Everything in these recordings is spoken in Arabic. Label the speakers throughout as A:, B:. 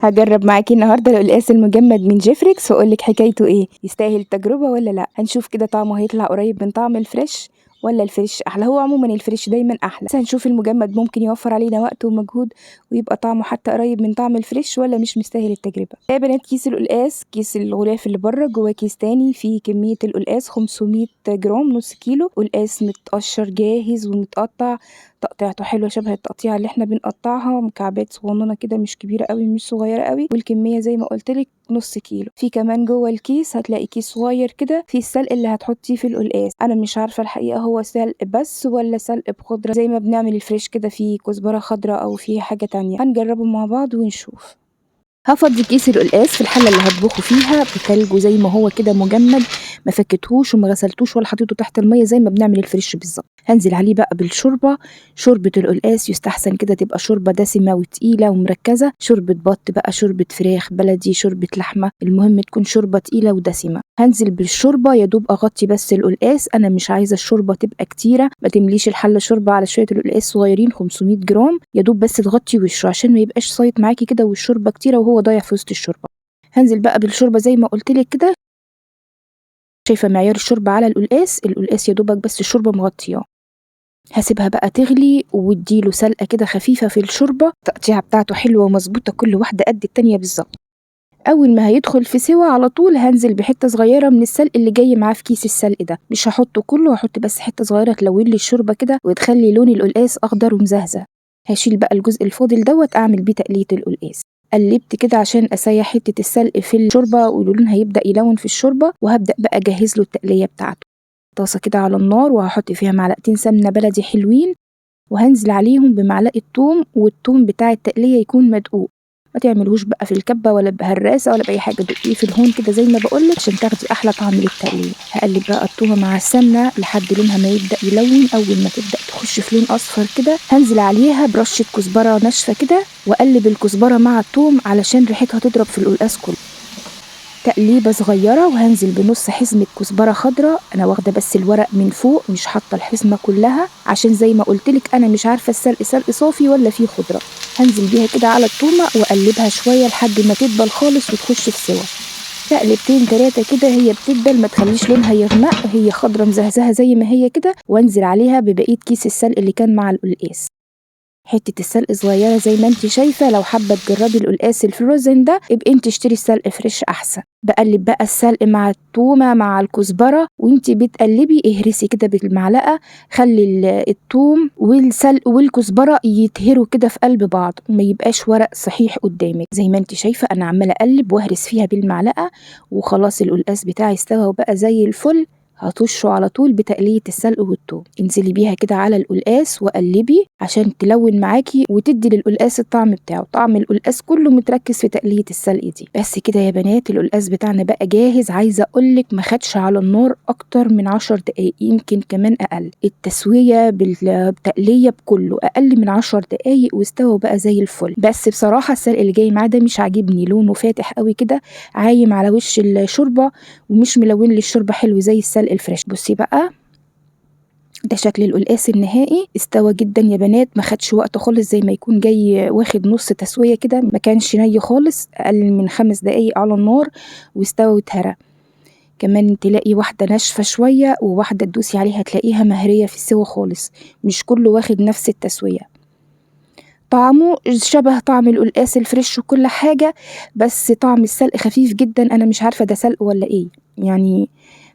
A: هاجرب معاكي النهارده القلقاس المجمد من جيفريكس واقول لك حكايته ايه، يستاهل التجربه ولا لا؟ هنشوف كده طعمه هيطلع قريب من طعم الفريش ولا الفريش احلى. هو عموما الفريش دايما احلى، بس هنشوف المجمد ممكن يوفر علينا وقت ومجهود ويبقى طعمه حتى قريب من طعم الفريش ولا مش مستاهل التجربه. يا بنات، كيس القلقاس، كيس الغلاف اللي بره، جواه كيس تاني فيه كميه القلقاس 500 جرام، نص كيلو قلقاس متقشر جاهز ومتقطع تقطيعته حلوه شبه التقطيعه اللي احنا بنقطعها، مكعبات صغننه كده، مش كبيره قوي مش صغيره قوي، والكميه زي ما قلتلك نص كيلو. في كمان جوه الكيس هتلاقي كيس صغير كده فيه السلق اللي هتحطيه في القلقاس. انا مش عارفه الحقيقه هو سلق بس ولا سلق بخضره زي ما بنعمل الفريش كده فيه كزبره خضراء او فيه حاجه تانية. هنجربه مع بعض ونشوف. هفضي كيس القلقاس في الحله اللي هطبخه فيها بتلجه زي ما هو كده مجمد، ما فكتهوش وما غسلتوش ولا حطيته تحت الميه زي ما بنعمل الفريش بالظبط. هنزل عليه بقى بالشوربه. شوربه القلقاس يستحسن كده تبقى شوربه دسمه وتقيله ومركزه، شوربه بط بقى، شوربه فراخ بلدي، شوربه لحمه، المهم تكون شوربه تقيله ودسمه. هنزل بالشوربه يا دوب اغطي بس القلقاس، انا مش عايزه الشوربه تبقى كتيره، ما تمليش الحله شوربه على شويه القلقاس صغيرين 500 جرام، يا دوب بس تغطي وشه عشان ما يبقاش صايت معاكي كده والشوربه كتيره وهو ضايع في وسط الشوربه. هنزل بقى بالشوربه زي ما قلت لك كده. شايفه معيار الشوربه على القلقاس يا دوبك بس الشوربه مغطياه. هسيبها بقى تغلي واديله سلقه كده خفيفه في الشوربه، التقطيعه بتاعته حلوه ومظبوطه، كل واحده قد التانيه بالظبط. اول ما هيدخل في سوا على طول هنزل بحته صغيره من السلق اللي جاي معاه في كيس السلق ده، مش هحطه كله، هحط بس حته صغيره تلون لي الشوربه كده وتخلي لون القلقاس اخضر ومزهزه. هشيل بقى الجزء الفاضل دوت اعمل بيه تقليه القلقاس. قلبت كده عشان اسيح حته السلق في الشوربه واللون هيبدا يلون في الشوربه، وهبدا بقى اجهز له التقليه بتاعته. طاسه كده على النار وهحط فيها معلقتين سمنه بلدي حلوين، وهنزل عليهم بمعلقه توم، والتوم بتاع التقليه يكون مدقوق، ما تعملوش بقى في الكبه ولا بهراسه ولا باي حاجه، دقيه في الهون كده زي ما بقولك عشان تاخدي احلى طعم للتقليه. هقلب بقى التومه مع السمنه لحد لونها ما يبدا يلون. اول ما تبدا تخش في لون اصفر كده هنزل عليها برشه كزبره ناشفه كده، واقلب الكزبره مع التوم علشان ريحتها تضرب في القلقاس كله. تقليبه صغيره وهنزل بنص حزمه كزبره خضراء، انا واخده بس الورق من فوق مش حاطه الحزمه كلها عشان زي ما قلتلك انا مش عارفه السلق سلق صافي ولا فيه خضره. هنزل بيها كده على التومه واقلبها شويه لحد ما تدبل خالص وتخش في سوا. تقلبتين 3 كده هي بتدبل، ما تخليش لونها يغمق، هي خضره مزهزهه زي ما هي كده، وانزل عليها ببقيه كيس السلق اللي كان مع القلقاس. حته السلق صغيره زي ما انت شايفه، لو حابه تجربي القلقاس الفروزن ده يبقى انت اشتري السلق فريش احسن. بقلب بقى السلق مع التومه مع الكزبره، وانت بتقلبي اهرسي كده بالمعلقه، خلي التوم والسلق والكزبره يتهروا كده في قلب بعض، وما يبقاش ورق صحيح قدامك. زي ما انت شايفه انا عماله اقلب واهرس فيها بالمعلقه، وخلاص القلقاس بتاعي استوى وبقى زي الفل. هطشه على طول بتقلية السلق والثوم، انزلي بيها كده على القلقاس وقلبي عشان تلون معاكي وتدي للقلقاس الطعم بتاعه، طعم القلقاس كله متركز في تقلية السلق دي. بس كده يا بنات القلقاس بتاعنا بقى جاهز. عايزه اقولك ما خدش على النار اكتر من 10 دقايق، يمكن كمان اقل. التسويه بالتقليه بكله اقل من 10 دقايق واستوى بقى زي الفل. بس بصراحه السلق اللي جاي معاه ده مش عاجبني، لونه فاتح قوي كده عايم على وش الشوربه ومش ملون لي الشوربه حلو زي السلق الفريش. بصي بقى ده شكل القلقاس النهائي، استوى جدا يا بنات، ما خدش وقت خالص، زي ما يكون جاي واخد نص تسويه كده، ما كانش ني خالص، اقل من 5 دقايق على النار واستوى واتهرى. كمان تلاقي واحده ناشفه شويه وواحده تدوسي عليها تلاقيها مهريه في السوا خالص، مش كله واخد نفس التسويه. طعمه شبه طعم القلقاس الفريش وكل حاجه، بس طعم السلق خفيف جدا، انا مش عارفه ده سلق ولا ايه يعني.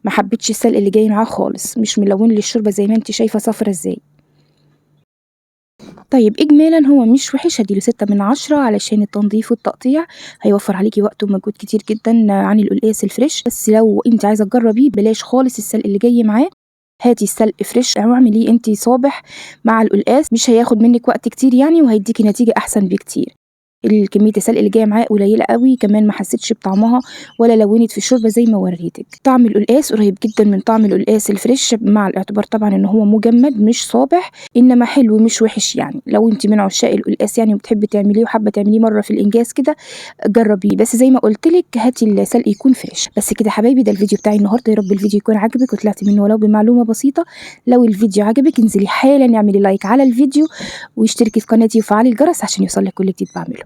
A: ما حبيتش السلق اللي جاي معاه خالص، مش ملون لي الشوربه زي ما انت شايفه صفرة ازاي. طيب اجمالا هو مش وحش، هديله 6/10 علشان التنظيف والتقطيع، هيوفر عليكي وقت ومجهود كتير جدا عن القلقاس الفريش. بس لو انت عايزه تجربيه بلاش خالص السلق اللي جاي معاه، هاتي السلق فريش او اعمليه انت صابح مع القلقاس، مش هياخد منك وقت كتير يعني، وهيديكي نتيجه احسن بكتير. الكمية السلق اللي جايه معاه قليله قوي، كمان ما حسيتش بطعمها ولا لونت في الشوربه زي ما وريتك. طعم القلقاس قريب جدا من طعم القلقاس الفريش، مع الاعتبار طبعا ان هو مجمد مش صابح، انما حلو مش وحش يعني. لو انت من عشاق القلقاس يعني وبتحبي تعمليه وحابه تعمليه مره في الانجاز كده جربيه، بس زي ما قلت لك هاتي السلق يكون فريش. بس كده حبايبي ده الفيديو بتاعي النهارده، يا رب الفيديو يكون عجبك وطلعتي منه ولو بمعلومه بسيطه. لو الفيديو عجبك انزلي حالا اعملي لايك على الفيديو واشتركي في قناتي وفعلي الجرس عشان يوصلك كل جديد بعمله.